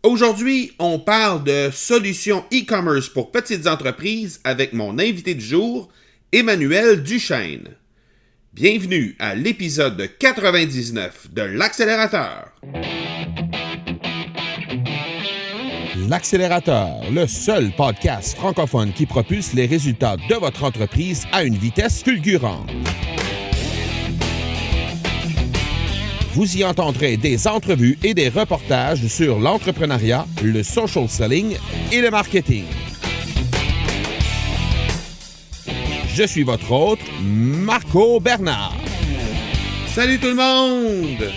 Aujourd'hui, on parle de solutions e-commerce pour petites entreprises avec mon invité du jour, Emmanuel Duchesne. Bienvenue à l'épisode 99 de l'Accélérateur. L'Accélérateur, le seul podcast francophone qui propulse les résultats de votre entreprise à une vitesse fulgurante. Vous y entendrez des entrevues et des reportages sur l'entrepreneuriat, le social selling et le marketing. Je suis votre hôte, Marco Bernard. Salut tout le monde!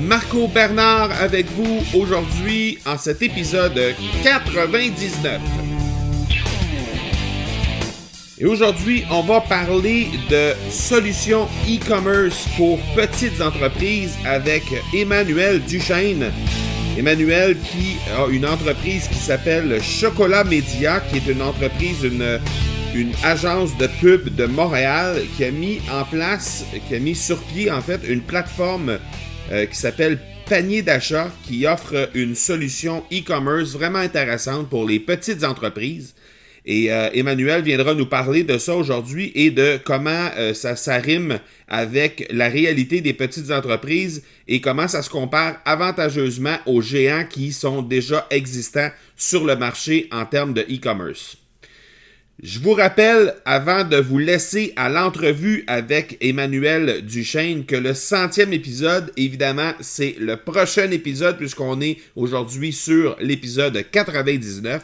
Marco Bernard avec vous aujourd'hui en cet épisode 99. Et aujourd'hui, on va parler de solutions e-commerce pour petites entreprises avec Emmanuel Duchesne. Emmanuel qui a une entreprise qui s'appelle Chocolat Média, qui est une entreprise, une agence de pub de Montréal qui a mis sur pied en fait une plateforme qui s'appelle Panier d'achat, qui offre une solution e-commerce vraiment intéressante pour les petites entreprises. Et Emmanuel viendra nous parler de ça aujourd'hui et de comment ça rime avec la réalité des petites entreprises et comment ça se compare avantageusement aux géants qui sont déjà existants sur le marché en termes de e-commerce. Je vous rappelle, avant de vous laisser à l'entrevue avec Emmanuel Duchesne, que le 100e épisode, évidemment, c'est le prochain épisode puisqu'on est aujourd'hui sur l'épisode 99.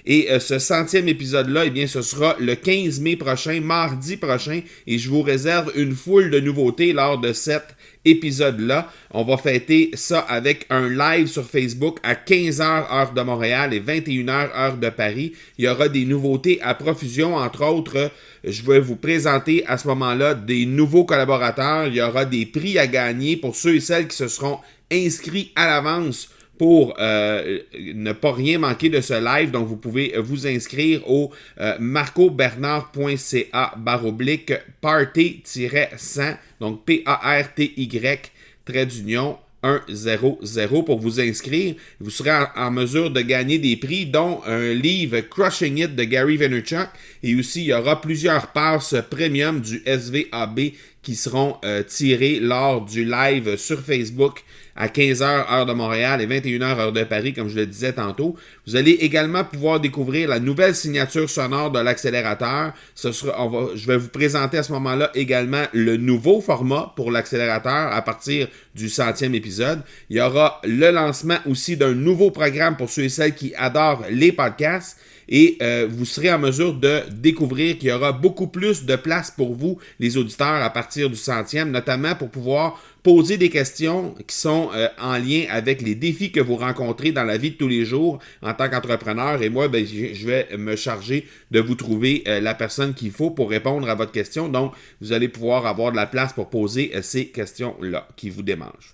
Et ce 100e épisode-là, eh bien, ce sera le 15 mai prochain, mardi prochain, et je vous réserve une foule de nouveautés lors de cet épisode-là. On va fêter ça avec un live sur Facebook à 15h heure de Montréal et 21h heure de Paris. Il y aura des nouveautés à profusion, entre autres, je vais vous présenter à ce moment-là des nouveaux collaborateurs. Il y aura des prix à gagner pour ceux et celles qui se seront inscrits à l'avance pour ne pas rien manquer de ce live. Donc, vous pouvez vous inscrire au marcoBernard.ca/party-100, donc P-A-R-T-Y, trait d'union, 100 pour vous inscrire. Vous serez en mesure de gagner des prix, dont un livre Crushing It de Gary Vaynerchuk. Et aussi, il y aura plusieurs passes premium du SVAB qui seront tirées lors du live sur Facebook à 15h heure de Montréal et 21h heure de Paris, comme je le disais tantôt. Vous allez également pouvoir découvrir la nouvelle signature sonore de l'accélérateur. Je vais vous présenter à ce moment-là également le nouveau format pour l'accélérateur à partir du 100e épisode. Il y aura le lancement aussi d'un nouveau programme pour ceux et celles qui adorent les podcasts. Et vous serez en mesure de découvrir qu'il y aura beaucoup plus de place pour vous, les auditeurs, à partir du 100e, notamment pour pouvoir poser des questions qui sont en lien avec les défis que vous rencontrez dans la vie de tous les jours en tant qu'entrepreneur. Et moi, je vais me charger de vous trouver la personne qu'il faut pour répondre à votre question. Donc, vous allez pouvoir avoir de la place pour poser ces questions-là qui vous démangent.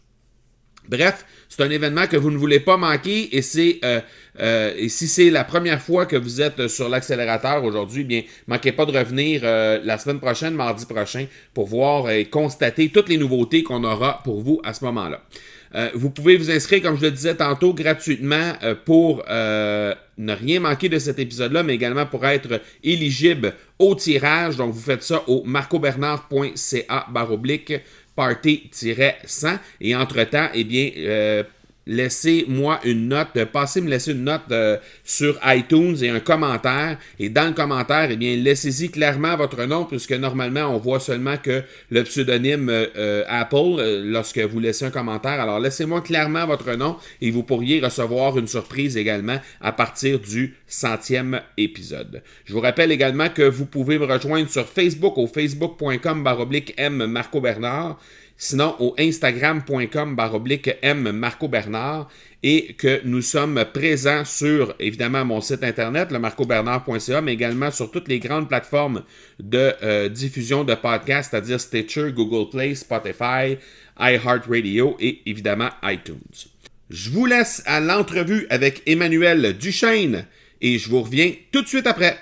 Bref, c'est un événement que vous ne voulez pas manquer et si c'est la première fois que vous êtes sur l'accélérateur aujourd'hui, bien, manquez pas de revenir la semaine prochaine, mardi prochain, pour voir et constater toutes les nouveautés qu'on aura pour vous à ce moment-là. Vous pouvez vous inscrire, comme je le disais tantôt, gratuitement pour ne rien manquer de cet épisode-là, mais également pour être éligible au tirage. Donc, vous faites ça au marcobernard.ca/party-100 et entre-temps, eh bien, laissez-moi une note, passez me laisser une note sur iTunes et un commentaire. Et dans le commentaire, eh bien, laissez-y clairement votre nom, puisque normalement, on voit seulement que le pseudonyme Apple lorsque vous laissez un commentaire. Alors, laissez-moi clairement votre nom et vous pourriez recevoir une surprise également à partir du 100e épisode. Je vous rappelle également que vous pouvez me rejoindre sur Facebook au facebook.com/M Marco Bernard. Sinon, au instagram.com/M Marco Bernard et que nous sommes présents sur, évidemment, mon site internet, le marcobernard.ca, mais également sur toutes les grandes plateformes de diffusion de podcasts, c'est-à-dire Stitcher, Google Play, Spotify, iHeartRadio et évidemment iTunes. Je vous laisse à l'entrevue avec Emmanuel Duchesne et je vous reviens tout de suite après.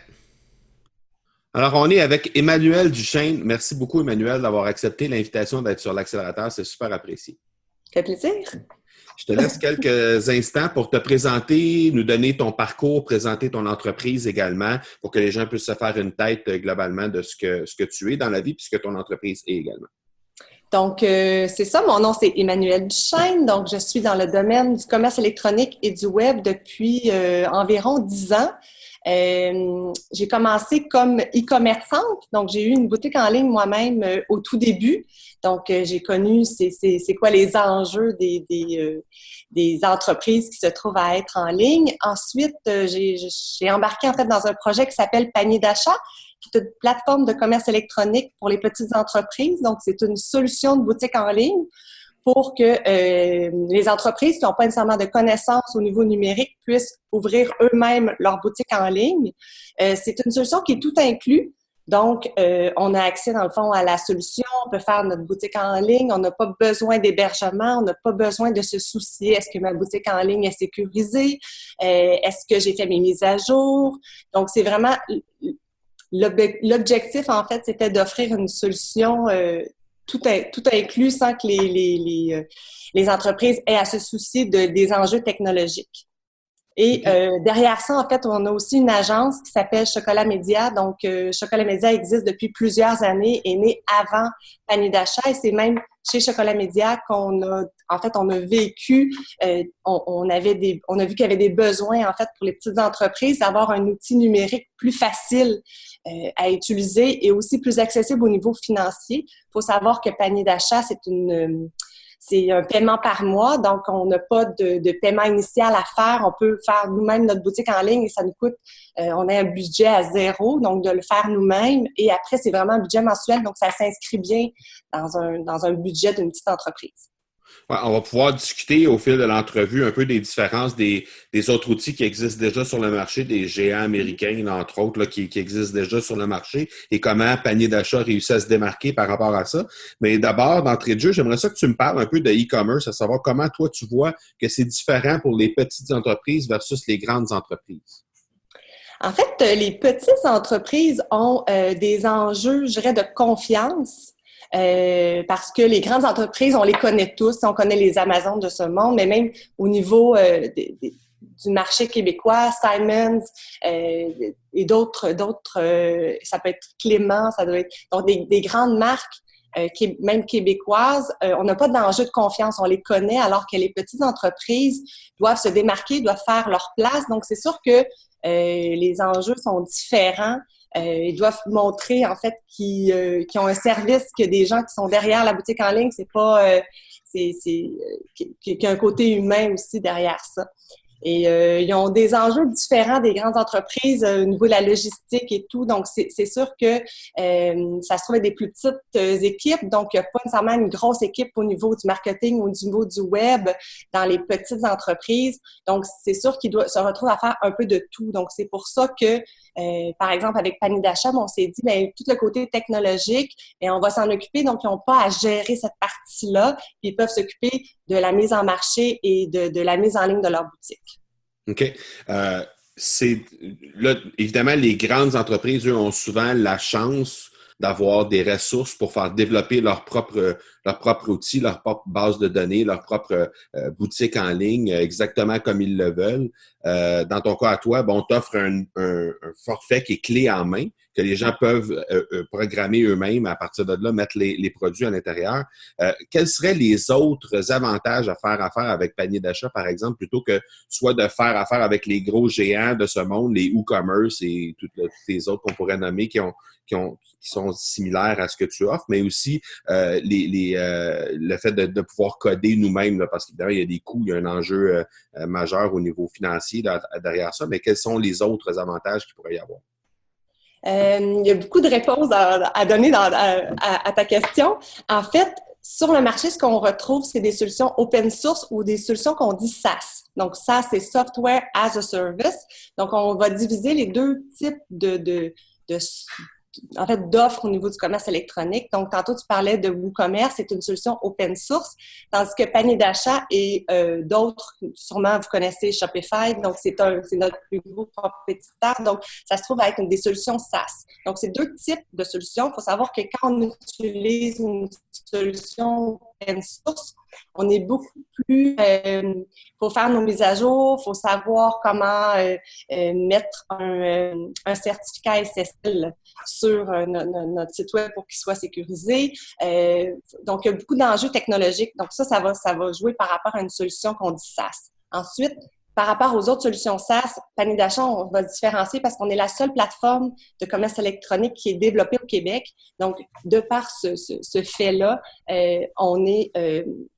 Alors, on est avec Emmanuel Duchesne. Merci beaucoup, Emmanuel, d'avoir accepté l'invitation d'être sur l'accélérateur. C'est super apprécié. Ça fait plaisir. Je te laisse quelques instants pour te présenter, nous donner ton parcours, présenter ton entreprise également, pour que les gens puissent se faire une tête globalement de ce que tu es dans la vie, puis ce que ton entreprise est également. Donc, c'est ça, mon nom c'est Emmanuelle Duchesne, donc je suis dans le domaine du commerce électronique et du web depuis environ 10 ans. J'ai commencé comme e-commerçante, donc j'ai eu une boutique en ligne moi-même au tout début. Donc, j'ai connu c'est quoi les enjeux des entreprises qui se trouvent à être en ligne. Ensuite, j'ai embarqué en fait dans un projet qui s'appelle Panier d'achat, qui est une plateforme de commerce électronique pour les petites entreprises. Donc, c'est une solution de boutique en ligne pour que les entreprises qui n'ont pas nécessairement de connaissances au niveau numérique puissent ouvrir eux-mêmes leur boutique en ligne. C'est une solution qui est tout inclus. Donc, on a accès, dans le fond, à la solution. On peut faire notre boutique en ligne. On n'a pas besoin d'hébergement. On n'a pas besoin de se soucier. Est-ce que ma boutique en ligne est sécurisée? Est-ce que j'ai fait mes mises à jour? Donc, c'est vraiment... L'objectif, en fait, c'était d'offrir une solution tout inclus sans que les entreprises aient à se soucier des enjeux technologiques. Et derrière ça, en fait, on a aussi une agence qui s'appelle Chocolat Média. Donc, Chocolat Média existe depuis plusieurs années, est né avant Panier d'achat, et c'est même chez Chocolat Média qu'on a vécu, on a vu qu'il y avait des besoins, en fait, pour les petites entreprises d'avoir un outil numérique plus facile à utiliser et aussi plus accessible au niveau financier. Il faut savoir que Panier d'achat, c'est un paiement par mois, donc on n'a pas de paiement initial à faire. On peut faire nous-mêmes notre boutique en ligne et ça nous coûte, on a un budget à 0, donc de le faire nous-mêmes. Et après, c'est vraiment un budget mensuel, donc ça s'inscrit bien dans un budget d'une petite entreprise. Ouais, on va pouvoir discuter au fil de l'entrevue un peu des différences des autres outils qui existent déjà sur le marché, des géants américains, entre autres, là, qui existent déjà sur le marché, et comment Panier d'achat réussit à se démarquer par rapport à ça. Mais d'abord, d'entrée de jeu, j'aimerais ça que tu me parles un peu de e-commerce, à savoir comment toi tu vois que c'est différent pour les petites entreprises versus les grandes entreprises. En fait, les petites entreprises ont des enjeux, je dirais, de confiance. Parce que les grandes entreprises, on les connaît tous, on connaît les Amazon de ce monde, mais même au niveau du marché québécois, Simons et d'autres, ça peut être Clément, ça doit être donc des grandes marques, même québécoises. On n'a pas d'enjeu de confiance, on les connaît, alors que les petites entreprises doivent se démarquer, doivent faire leur place. Donc, c'est sûr que les enjeux sont différents. Ils doivent montrer, en fait, qu'ils ont un service, que des gens qui sont derrière la boutique en ligne, c'est pas... qu'il y a un côté humain aussi derrière ça. Et ils ont des enjeux différents des grandes entreprises au niveau de la logistique et tout. Donc, c'est sûr que ça se trouve être des plus petites équipes. Donc, il n'y a pas nécessairement une grosse équipe au niveau du marketing, au niveau du web dans les petites entreprises. Donc, c'est sûr qu'ils se retrouvent à faire un peu de tout. Donc, c'est pour ça que, par exemple, avec Panier d'achat, on s'est dit, bien, tout le côté technologique, et on va s'en occuper. Donc, ils n'ont pas à gérer cette partie-là. Puis, ils peuvent s'occuper de la mise en marché et de la mise en ligne de leur boutique. OK. Là, évidemment, les grandes entreprises, eux, ont souvent la chance d'avoir des ressources pour faire développer leur propre outil, leur propre base de données, leur propre boutique en ligne, exactement comme ils le veulent. Dans ton cas à toi, on t'offre un forfait qui est clé en main, que les gens peuvent programmer eux-mêmes à partir de là, mettre les produits à l'intérieur. Quels seraient les autres avantages à faire affaire avec Panier d'achat, par exemple, plutôt que soit de faire affaire avec les gros géants de ce monde, les WooCommerce et toutes les autres qu'on pourrait nommer qui sont similaires à ce que tu offres, mais aussi le fait de pouvoir coder nous-mêmes, là, parce qu'évidemment, il y a des coûts, il y a un enjeu majeur au niveau financier derrière ça, mais quels sont les autres avantages qu'il pourrait y avoir? Il y a beaucoup de réponses à donner à ta question. En fait, sur le marché, ce qu'on retrouve, c'est des solutions open source ou des solutions qu'on dit SaaS. Donc, SaaS, c'est Software as a Service. Donc, on va diviser les deux types d'offres au niveau du commerce électronique. Donc, tantôt, tu parlais de WooCommerce, c'est une solution open source, tandis que Panier d'achat et d'autres, sûrement, vous connaissez Shopify, donc c'est notre plus gros compétiteur. Donc, ça se trouve à être des solutions SaaS. Donc, c'est deux types de solutions. Il faut savoir que quand on utilise une solution open source. On est beaucoup plus... faut faire nos mises à jour, faut savoir comment mettre un certificat SSL sur notre site web pour qu'il soit sécurisé. Donc, il y a beaucoup d'enjeux technologiques. Donc, ça va jouer par rapport à une solution qu'on dit SaaS. Ensuite, par rapport aux autres solutions SaaS, Panier d'achat, on va se différencier parce qu'on est la seule plateforme de commerce électronique qui est développée au Québec. Donc, de par ce fait-là, on est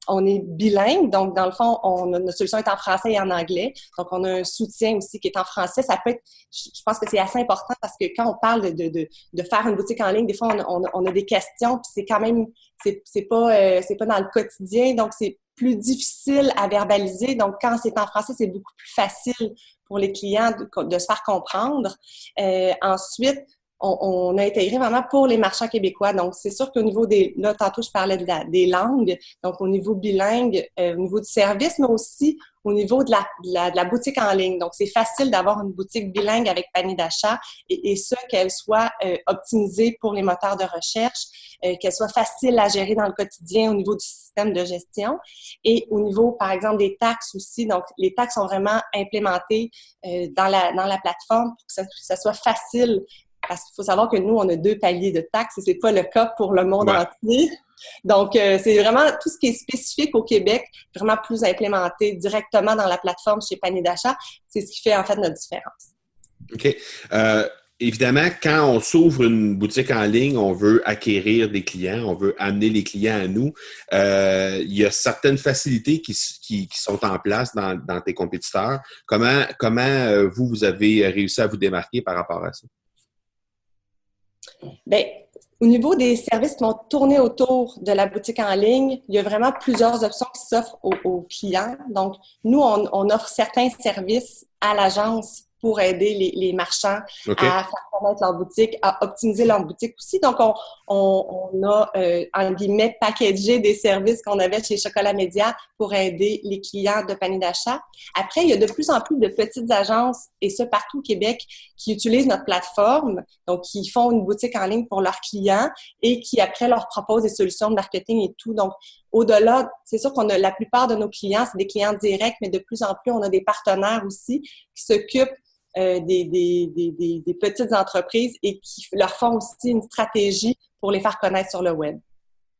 bilingue. Donc, dans le fond, notre solution est en français et en anglais. Donc, on a un soutien aussi qui est en français. Ça peut être, je pense que c'est assez important parce que quand on parle de faire une boutique en ligne, des fois, on a des questions, puis c'est quand même, c'est pas dans le quotidien. Donc, c'est plus difficile à verbaliser. Donc, quand c'est en français, c'est beaucoup plus facile pour les clients de se faire comprendre. Ensuite, on a intégré vraiment pour les marchands québécois. Donc, c'est sûr qu'au niveau là, tantôt, je parlais des langues. Donc, au niveau bilingue, au niveau du service, mais aussi au niveau de la boutique en ligne. Donc, c'est facile d'avoir une boutique bilingue avec panier d'achat et ça, qu'elle soit optimisée pour les moteurs de recherche, qu'elle soit facile à gérer dans le quotidien au niveau du système de gestion et au niveau, par exemple, des taxes aussi. Donc, les taxes sont vraiment implémentées dans la plateforme pour que ça soit facile. Parce qu'il faut savoir que nous, on a 2 paliers de taxes et c'est pas le cas pour le monde entier. Donc, c'est vraiment tout ce qui est spécifique au Québec, vraiment plus implémenté directement dans la plateforme chez Panier d'achat. C'est ce qui fait en fait notre différence. OK. Évidemment, quand on s'ouvre une boutique en ligne, on veut acquérir des clients, on veut amener les clients à nous. Il y a certaines facilités qui sont en place dans tes compétiteurs. Comment vous avez réussi à vous démarquer par rapport à ça? Bien, au niveau des services qui vont tourner autour de la boutique en ligne, il y a vraiment plusieurs options qui s'offrent aux clients. Donc, nous, on offre certains services à l'agence pour aider les marchands à faire connaître leur boutique, à optimiser leur boutique aussi. Donc, on a, en guillemets, packagé des services qu'on avait chez Chocolat Média pour aider les clients de panier d'achat. Après, il y a de plus en plus de petites agences, et ça partout au Québec, qui utilisent notre plateforme, donc qui font une boutique en ligne pour leurs clients et qui, après, leur proposent des solutions de marketing et tout. Donc, au-delà, c'est sûr qu'on a la plupart de nos clients, c'est des clients directs, mais de plus en plus, on a des partenaires aussi qui s'occupent des petites entreprises et qui leur font aussi une stratégie pour les faire connaître sur le web.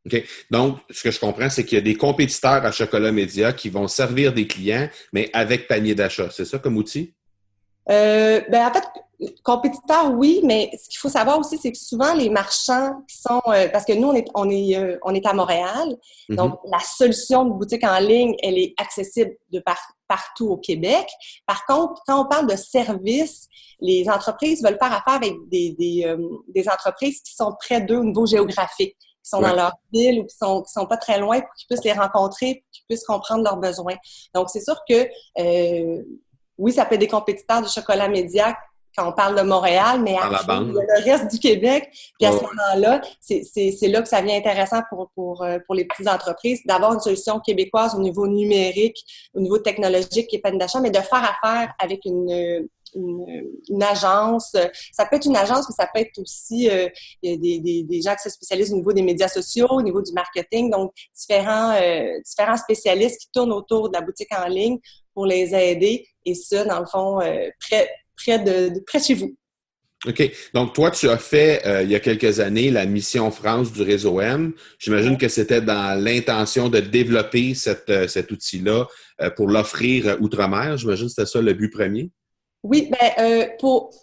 OK. Donc, ce que je comprends, c'est qu'il y a des compétiteurs à Chocolat Média qui vont servir des clients, mais avec panier d'achat. C'est ça comme outil? Ben en fait, compétiteurs, oui, mais ce qu'il faut savoir aussi, c'est que souvent les marchands qui sont, parce que nous on est à Montréal, donc la solution de boutique en ligne, elle est accessible de partout au Québec. Par contre, quand on parle de services, les entreprises veulent faire affaire avec des entreprises qui sont près d'eux au niveau géographique, qui sont dans leur ville ou qui sont pas très loin pour qu'ils puissent les rencontrer, pour qu'ils puissent comprendre leurs besoins. Donc c'est sûr que oui, ça peut être des compétiteurs de Chocolat Média quand on parle de Montréal, mais après, il y a le reste du Québec. Puis à ce moment-là, c'est là que ça devient intéressant pour les petites entreprises d'avoir une solution québécoise au niveau numérique, au niveau technologique qui est panier d'achat, mais de faire affaire avec une agence. Ça peut être une agence, mais ça peut être aussi des gens qui se spécialisent au niveau des médias sociaux, au niveau du marketing. Donc, différents spécialistes qui tournent autour de la boutique en ligne pour les aider. Et ça, dans le fond, près de chez vous. OK. Donc, toi, tu as fait, il y a quelques années, la mission France du réseau M. J'imagine que c'était dans l'intention de développer cet outil-là pour l'offrir outre-mer. J'imagine que c'était ça le but premier. Oui, ben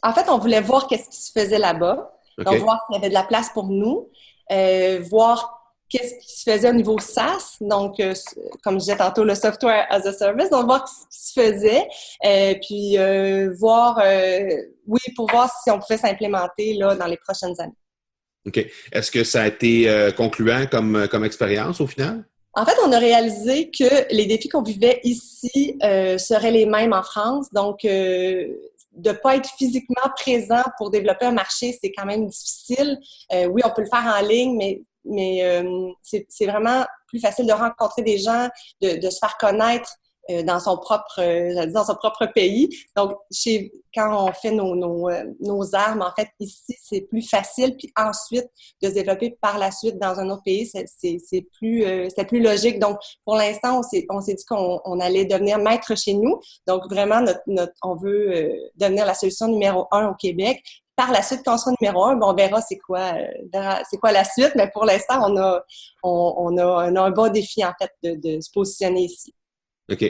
en fait, on voulait voir qu'est-ce qui se faisait là-bas. Donc, voir s'il y avait de la place pour nous, voir qu'est-ce qui se faisait au niveau SaaS, donc comme je disais tantôt, le software as a service, donc voir ce qui se faisait, puis voir, pour voir si on pouvait s'implémenter là dans les prochaines années. OK. Est-ce que ça a été concluant comme expérience au final? En fait, on a réalisé que les défis qu'on vivait ici seraient les mêmes en France. Donc, de ne pas être physiquement présent pour développer un marché, c'est quand même difficile. Oui, on peut le faire en ligne, mais c'est vraiment plus facile de rencontrer des gens, de se faire connaître dans son propre, dans son propre pays. Donc, quand on fait nos armes, en fait, ici, c'est plus facile. Puis ensuite, de se développer par la suite dans un autre pays, c'est plus logique. Donc, pour l'instant, on s'est dit qu'on allait devenir maître chez nous. Donc, vraiment, on veut devenir la solution numéro 1 au Québec. Par la suite, quand on sera numéro 1, on verra c'est quoi la suite. Mais pour l'instant, on a un bon défi, en fait, de se positionner ici. OK.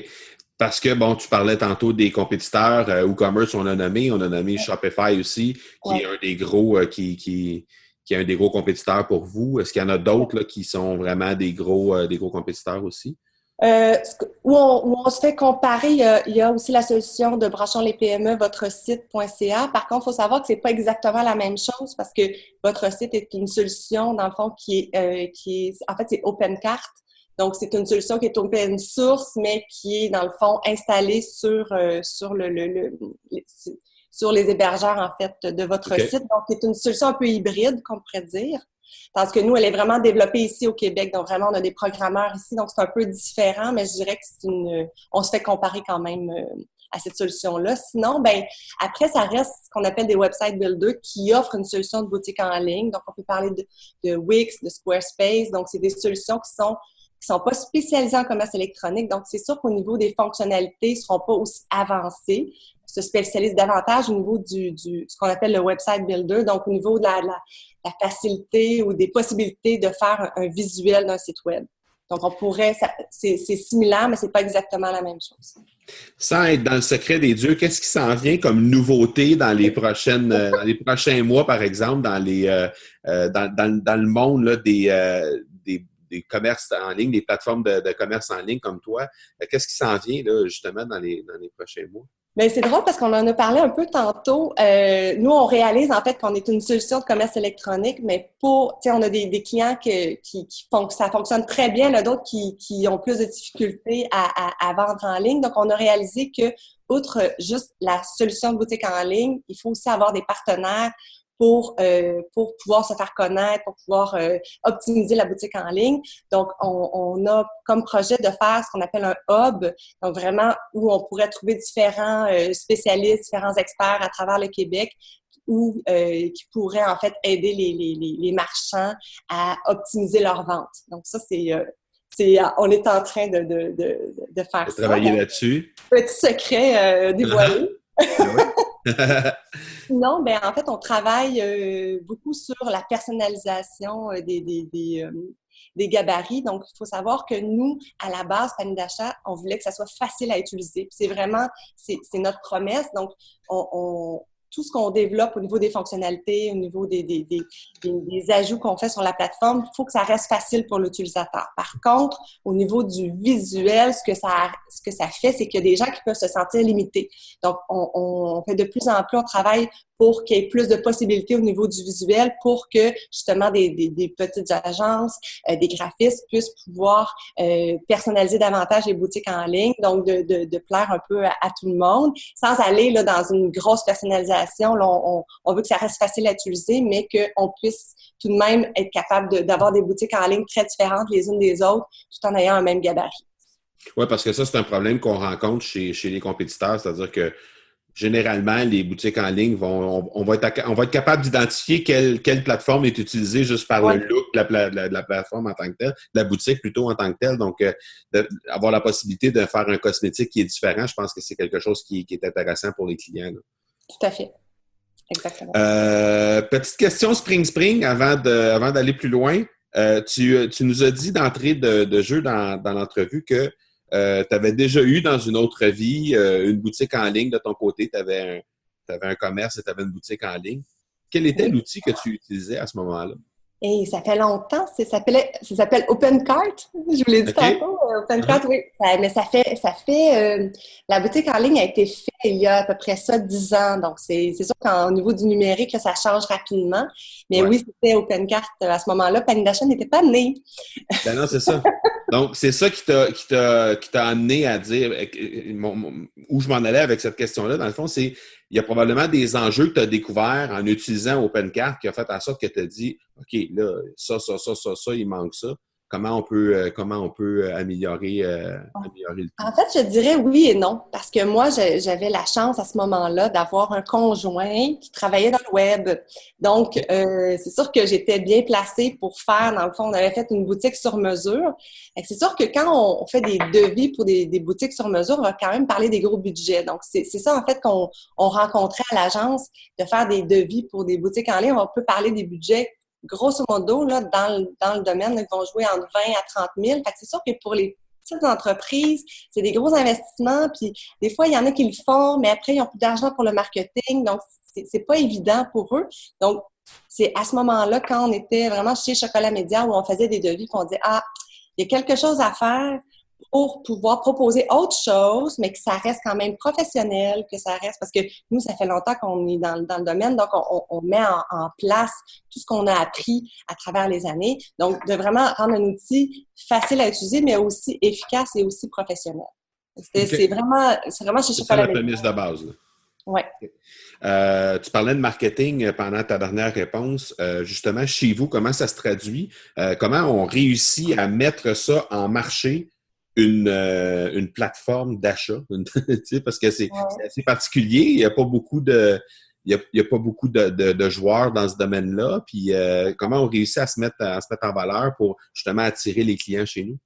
Parce que, bon, tu parlais tantôt des compétiteurs, WooCommerce, on a nommé Shopify aussi, qui est un des gros, qui est un des gros compétiteurs pour vous. Est-ce qu'il y en a d'autres là, qui sont vraiment des gros compétiteurs aussi? Où on se fait comparer, il y a aussi la solution de Branchons les PME, votre site.ca. Par contre, il faut savoir que c'est pas exactement la même chose parce que votre site est une solution, dans le fond, qui est en fait, c'est OpenCart. Donc, c'est une solution qui est open source, mais qui est, dans le fond, installée sur les hébergeurs, en fait, de votre site. Donc, c'est une solution un peu hybride, qu'on pourrait dire. Tandis que nous, elle est vraiment développée ici au Québec. Donc, vraiment, on a des programmeurs ici. Donc, c'est un peu différent, mais je dirais que on se fait comparer quand même à cette solution-là. Sinon, après, ça reste ce qu'on appelle des website builders qui offrent une solution de boutique en ligne. Donc, on peut parler de Wix, de Squarespace. Donc, c'est des solutions qui sont pas spécialisées en commerce électronique. Donc, c'est sûr qu'au niveau des fonctionnalités, ils seront pas aussi avancés. Se spécialisent davantage au niveau ce qu'on appelle le website builder. Donc, au niveau de la facilité ou des possibilités de faire un visuel d'un site web. Donc, c'est similaire, mais c'est pas exactement la même chose. Sans être dans le secret des dieux, qu'est-ce qui s'en vient comme nouveauté dans les prochains mois, par exemple, dans le monde là, des commerces en ligne, des plateformes de commerce en ligne comme toi? Qu'est-ce qui s'en vient là, justement dans les prochains mois? Bien, c'est drôle parce qu'on en a parlé un peu tantôt. Nous, on réalise en fait qu'on est une solution de commerce électronique, mais on a des clients ça fonctionne très bien, là, d'autres qui ont plus de difficultés à vendre en ligne. Donc, on a réalisé que, outre juste la solution de boutique en ligne, il faut aussi avoir des partenaires pour pouvoir se faire connaître, pour pouvoir optimiser la boutique en ligne. Donc, on a comme projet de faire ce qu'on appelle un hub, donc vraiment où on pourrait trouver différents spécialistes, différents experts à travers le Québec qui pourraient en fait aider les marchands à optimiser leurs ventes. Donc, ça, on est en train de faire ça. Travailler là-dessus. Petit secret dévoilé. Oui. Non, en fait, on travaille beaucoup sur la personnalisation des gabarits. Donc, il faut savoir que nous, à la base, Panier d'achat, on voulait que ça soit facile à utiliser. Puis c'est notre promesse. Donc, tout ce qu'on développe au niveau des fonctionnalités, au niveau des ajouts qu'on fait sur la plateforme, il faut que ça reste facile pour l'utilisateur. Par contre, au niveau du visuel, ce que ça fait, c'est qu'il y a des gens qui peuvent se sentir limités. Donc, on fait de plus en plus, on travaille pour qu'il y ait plus de possibilités au niveau du visuel pour que, justement, des petites agences, des graphistes puissent pouvoir personnaliser davantage les boutiques en ligne, donc de plaire un peu à tout le monde, sans aller là, dans une grosse personnalisation. Là, on veut que ça reste facile à utiliser, mais qu'on puisse tout de même être capable d'avoir des boutiques en ligne très différentes les unes des autres, tout en ayant un même gabarit. Oui, parce que ça, c'est un problème qu'on rencontre chez les compétiteurs, c'est-à-dire que généralement, les boutiques en ligne on va être capable d'identifier quelle plateforme est utilisée juste par le look de la plateforme en tant que telle, de la boutique plutôt en tant que telle. Donc, avoir la possibilité de faire un cosmétique qui est différent, je pense que c'est quelque chose qui est intéressant pour les clients. Là. Tout à fait. Exactement. Petite question Spring avant d'aller plus loin. Tu nous as dit d'entrée de jeu dans l'entrevue que tu avais déjà eu dans une autre vie une boutique en ligne de ton côté. Tu avais un commerce et tu avais une boutique en ligne. Quel était l'outil que tu utilisais à ce moment-là? Et ça fait longtemps, ça s'appelle OpenCart. Je vous l'ai dit tantôt, OpenCart, oui. Mais ça fait la boutique en ligne a été faite il y a à peu près 10 ans. Donc, c'est sûr qu'au niveau du numérique, là, ça change rapidement. Mais oui, c'était OpenCart à ce moment-là. Panier d'achat n'était pas né. Ben non, c'est ça. Donc, c'est ça qui t'a amené à dire où je m'en allais avec cette question-là. Dans le fond, il y a probablement des enjeux que tu as découverts en utilisant OpenCart qui a fait en sorte que tu as dit OK, là, ça, il manque ça. comment on peut améliorer le tout? En fait, je dirais oui et non, parce que moi, j'avais la chance à ce moment-là d'avoir un conjoint qui travaillait dans le web. Donc, c'est sûr que j'étais bien placée pour faire, dans le fond, on avait fait une boutique sur mesure. Fait que c'est sûr que quand on fait des devis pour des boutiques sur mesure, on va quand même parler des gros budgets. Donc, c'est ça, en fait, qu'on rencontrait à l'agence, de faire des devis pour des boutiques en ligne. On peut parler des budgets grosso modo, là, dans le domaine, là, ils vont jouer entre 20 à 30 000. Fait que c'est sûr que pour les petites entreprises, c'est des gros investissements, puis des fois, il y en a qui le font, mais après, ils n'ont plus d'argent pour le marketing, donc c'est pas évident pour eux. Donc, c'est à ce moment-là, quand on était vraiment chez Chocolat Média, où on faisait des devis, qu'on disait, ah, il y a quelque chose à faire pour pouvoir proposer autre chose, mais que ça reste quand même professionnel, que ça reste, parce que nous, ça fait longtemps qu'on est dans le domaine, donc on met en place tout ce qu'on a appris à travers les années. Donc, de vraiment rendre un outil facile à utiliser, mais aussi efficace et aussi professionnel. C'est vraiment chez C'est ça Chocolat la Média. prémisse de base, là. Ouais. Tu parlais de marketing pendant ta dernière réponse. Justement, chez vous, comment ça se traduit? Comment on réussit à mettre ça en marché, une plateforme d'achat? Parce que c'est assez particulier. Il n'y a pas beaucoup de joueurs dans ce domaine-là. Puis comment on réussit à se mettre en valeur pour justement attirer les clients chez nous?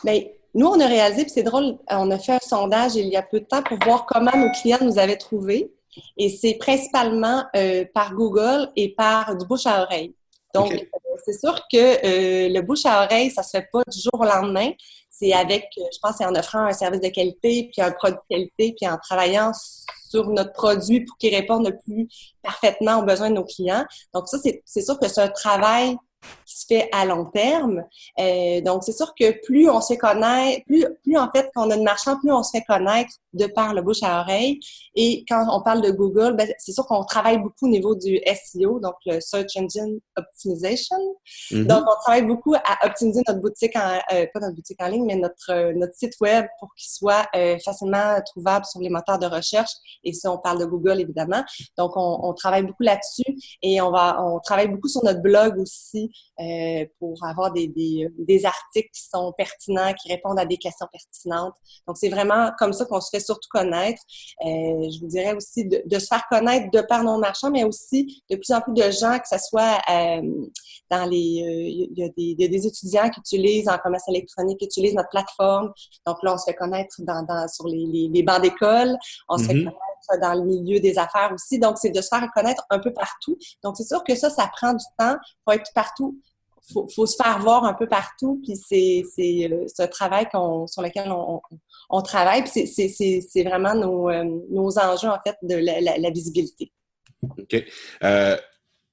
Bien, nous, on a réalisé, puis c'est drôle, on a fait un sondage il y a peu de temps pour voir comment nos clients nous avaient trouvés. Et c'est principalement par Google et par du bouche à oreille. Donc, c'est sûr que le bouche à oreille, ça se fait pas du jour au lendemain. C'est avec, je pense, c'est en offrant un service de qualité, puis un produit de qualité, puis en travaillant sur notre produit pour qu'il réponde le plus parfaitement aux besoins de nos clients. Donc, ça, c'est sûr que c'est un travail qui se fait à long terme. Donc, c'est sûr que plus on se fait connaître, plus en fait, quand on a de marchand, plus on se fait connaître de par le bouche à oreille. Et quand on parle de Google, ben, c'est sûr qu'on travaille beaucoup au niveau du SEO, donc le Search Engine Optimization. Mm-hmm. Donc, on travaille beaucoup à optimiser notre boutique, pas notre boutique en ligne, mais notre site web pour qu'il soit facilement trouvable sur les moteurs de recherche. Et si on parle de Google, évidemment. Donc, on travaille beaucoup là-dessus et on travaille beaucoup sur notre blog aussi pour avoir des articles qui sont pertinents, qui répondent à des questions pertinentes. Donc, c'est vraiment comme ça qu'on se fait surtout connaître. Je vous dirais aussi de se faire connaître de par nos marchands, mais aussi de plus en plus de gens, que ce soit dans les... il y a des étudiants qui utilisent en commerce électronique, qui utilisent notre plateforme. Donc là, on se fait connaître sur les bancs d'école. On se fait connaître dans le milieu des affaires aussi. Donc, c'est de se faire connaître un peu partout. Donc, c'est sûr que ça prend du temps. Il faut être partout. Faut se faire voir un peu partout. Puis, c'est un travail sur lequel on travaille. Puis, c'est vraiment nos enjeux, en fait, de la visibilité. OK.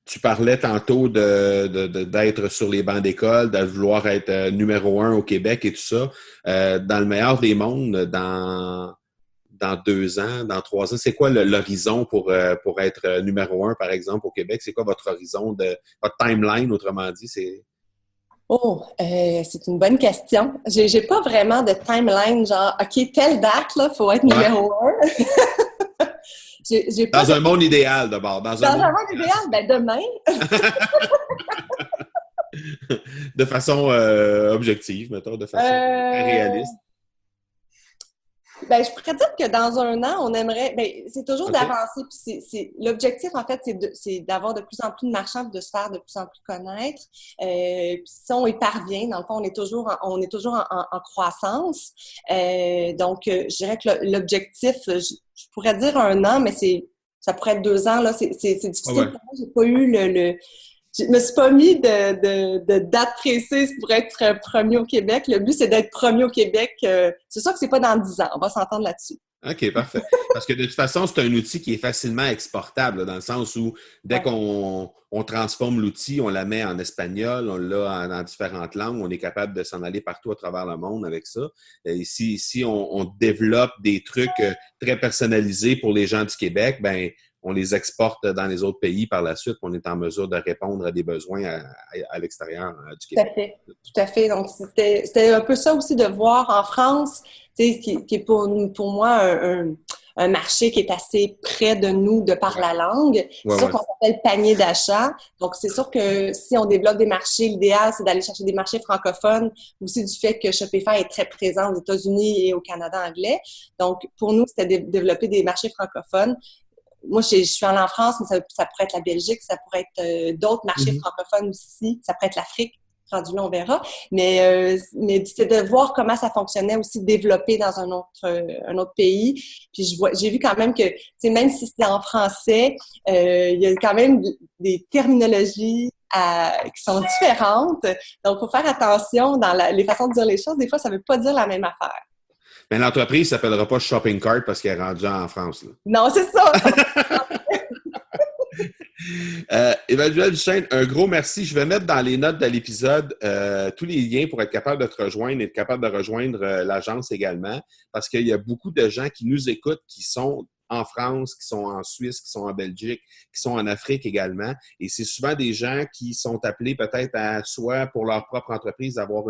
Tu parlais tantôt d'être sur les bancs d'école, de vouloir être numéro 1 au Québec et tout ça. Dans le meilleur des mondes, dans 2 ans, dans 3 ans, c'est quoi l'horizon pour être numéro 1, par exemple, au Québec? C'est quoi votre horizon, votre timeline, autrement dit? C'est une bonne question. J'ai pas vraiment de timeline, genre, OK, telle date, là, faut être numéro 1. Dans un monde idéal, d'abord. Dans un monde idéal, ben demain. De façon objective, mettons, de façon réaliste. Ben, je pourrais dire que dans 1 an, on aimerait... Ben, c'est toujours d'avancer. Puis l'objectif, en fait, c'est d'avoir de plus en plus de marchands, de se faire de plus en plus connaître. Puis si on y parvient, dans le fond, on est toujours en croissance. Donc, je dirais que l'objectif, je pourrais dire 1 an, mais ça pourrait être 2 ans. Là, c'est difficile pour moi. J'ai pas eu je me suis pas mis de date précise pour être premier au Québec. Le but, c'est d'être premier au Québec. C'est sûr que c'est pas dans 10 ans. On va s'entendre là-dessus. OK, parfait. Parce que de toute façon, c'est un outil qui est facilement exportable, là, dans le sens où dès qu'on transforme l'outil, on la met en espagnol, on l'a dans différentes langues, on est capable de s'en aller partout à travers le monde avec ça. Et si on développe des trucs très personnalisés pour les gens du Québec, ben on les exporte dans les autres pays par la suite, on est en mesure de répondre à des besoins à l'extérieur du Québec. Tout à fait. Donc, c'était un peu ça aussi de voir en France, tu sais, qui est pour moi un marché qui est assez près de nous de par la langue. C'est sûr qu'on s'appelle panier d'achat. Donc, c'est sûr que si on développe des marchés, l'idéal, c'est d'aller chercher des marchés francophones, aussi du fait que Shopify est très présent aux États-Unis et au Canada anglais. Donc, pour nous, c'était de développer des marchés francophones. Moi, je suis allée en France, mais ça pourrait être la Belgique, ça pourrait être d'autres marchés francophones aussi, ça pourrait être l'Afrique. Rendu là, on verra. Mais c'est de voir comment ça fonctionnait aussi développer dans un autre pays. Puis j'ai vu quand même que, même si c'est en français, il y a quand même des terminologies qui sont différentes. Donc, il faut faire attention dans les façons de dire les choses. Des fois, ça ne veut pas dire la même affaire. Mais l'entreprise ne s'appellera pas Shopping Cart parce qu'elle est rendue en France. Là. Non, c'est ça. Emmanuelle Duchesne, un gros merci. Je vais mettre dans les notes de l'épisode tous les liens pour être capable de te rejoindre et être capable de rejoindre l'agence également, parce qu'il y a beaucoup de gens qui nous écoutent qui sont en France, qui sont en Suisse, qui sont en Belgique, qui sont en Afrique également. Et c'est souvent des gens qui sont appelés peut-être à soit pour leur propre entreprise avoir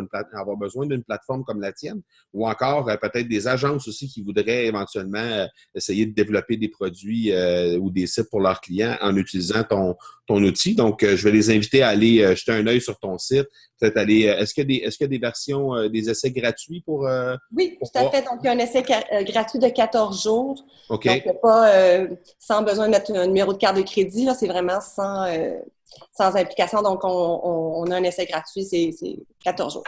besoin d'une plateforme comme la tienne, ou encore peut-être des agences aussi qui voudraient éventuellement essayer de développer des produits ou des sites pour leurs clients en utilisant ton outil. Donc, je vais les inviter à aller jeter un œil sur ton site. Peut-être aller. Est-ce qu'il y a des versions, des essais gratuits pour. Oui, tout à fait. Donc, il y a un essai gratuit de 14 jours. OK. Donc, il n'y a pas sans besoin de mettre un numéro de carte de crédit. Là, c'est vraiment sans implication. Donc, on a un essai gratuit, c'est 14 jours.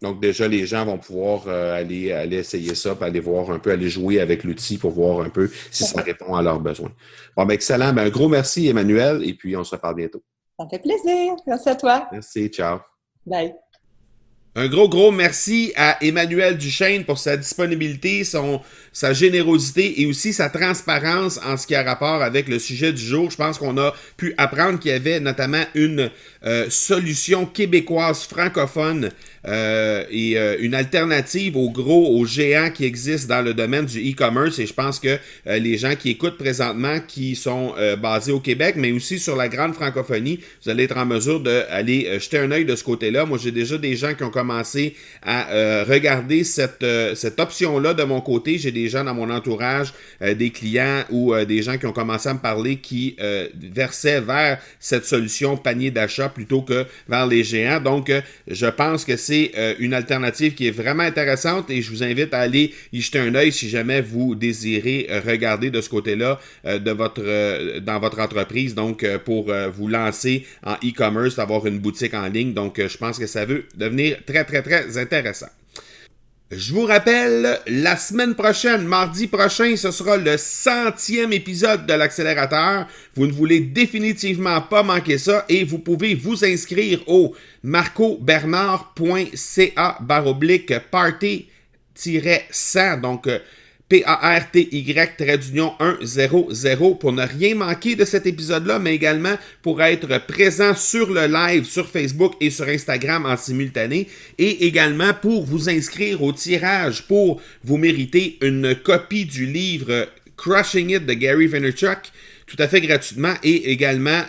Donc, déjà, les gens vont pouvoir aller essayer ça, puis aller voir un peu, aller jouer avec l'outil pour voir un peu si ça répond à leurs besoins. Bon, ben excellent. Ben, un gros merci, Emmanuelle, et puis on se reparle bientôt. Ça fait plaisir. Merci à toi. Merci. Ciao. Bye. Un gros merci à Emmanuelle Duchesne pour sa disponibilité, sa générosité et aussi sa transparence en ce qui a rapport avec le sujet du jour. Je pense qu'on a pu apprendre qu'il y avait notamment une solution québécoise francophone et une alternative aux géants qui existent dans le domaine du e-commerce. Et je pense que les gens qui écoutent présentement, qui sont basés au Québec, mais aussi sur la grande francophonie, vous allez être en mesure d'aller jeter un œil de ce côté-là. Moi, j'ai déjà des gens qui ont commencé à regarder cette option-là de mon côté. J'ai des gens dans mon entourage, des clients ou des gens qui ont commencé à me parler qui versaient vers cette solution panier d'achat plutôt que vers les géants. Donc, je pense que c'est une alternative qui est vraiment intéressante et je vous invite à aller y jeter un œil si jamais vous désirez regarder de ce côté-là dans votre entreprise. Donc, pour vous lancer en e-commerce, avoir une boutique en ligne. Donc, je pense que ça veut devenir très, très, très intéressant. Je vous rappelle, la semaine prochaine, mardi prochain, ce sera le 100e épisode de l'accélérateur. Vous ne voulez définitivement pas manquer ça et vous pouvez vous inscrire au marcobernard.ca/party-100, donc PARTY-100 pour ne rien manquer de cet épisode-là, mais également pour être présent sur le live sur Facebook et sur Instagram en simultané, et également pour vous inscrire au tirage pour vous mériter une copie du livre Crushing It de Gary Vaynerchuk, tout à fait gratuitement, et également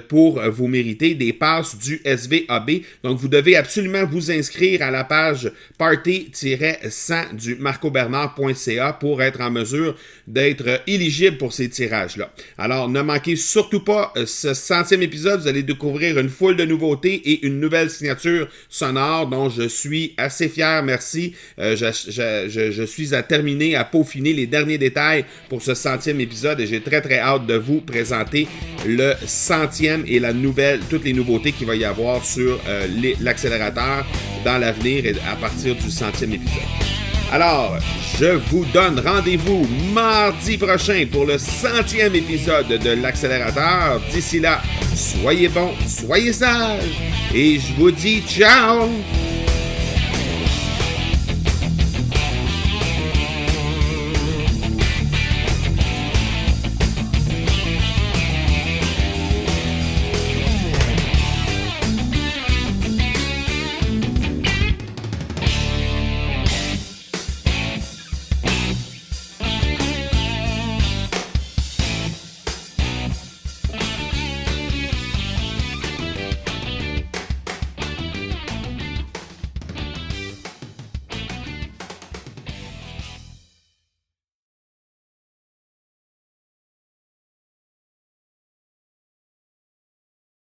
pour vous mériter des passes du SVAB. Donc, vous devez absolument vous inscrire à la page party-100 du marcobernard.ca pour être en mesure d'être éligible pour ces tirages-là. Alors, ne manquez surtout pas ce 100e épisode. Vous allez découvrir une foule de nouveautés et une nouvelle signature sonore dont je suis assez fier. Merci. Je suis à terminer, à peaufiner les derniers détails pour ce 100e épisode et j'ai très, très hâte de vous présenter le 100e et toutes les nouveautés qu'il va y avoir sur l'accélérateur dans l'avenir et à partir du 100e épisode. Alors, je vous donne rendez-vous mardi prochain pour le 100e épisode de l'accélérateur. D'ici là, soyez bons, soyez sages et je vous dis ciao!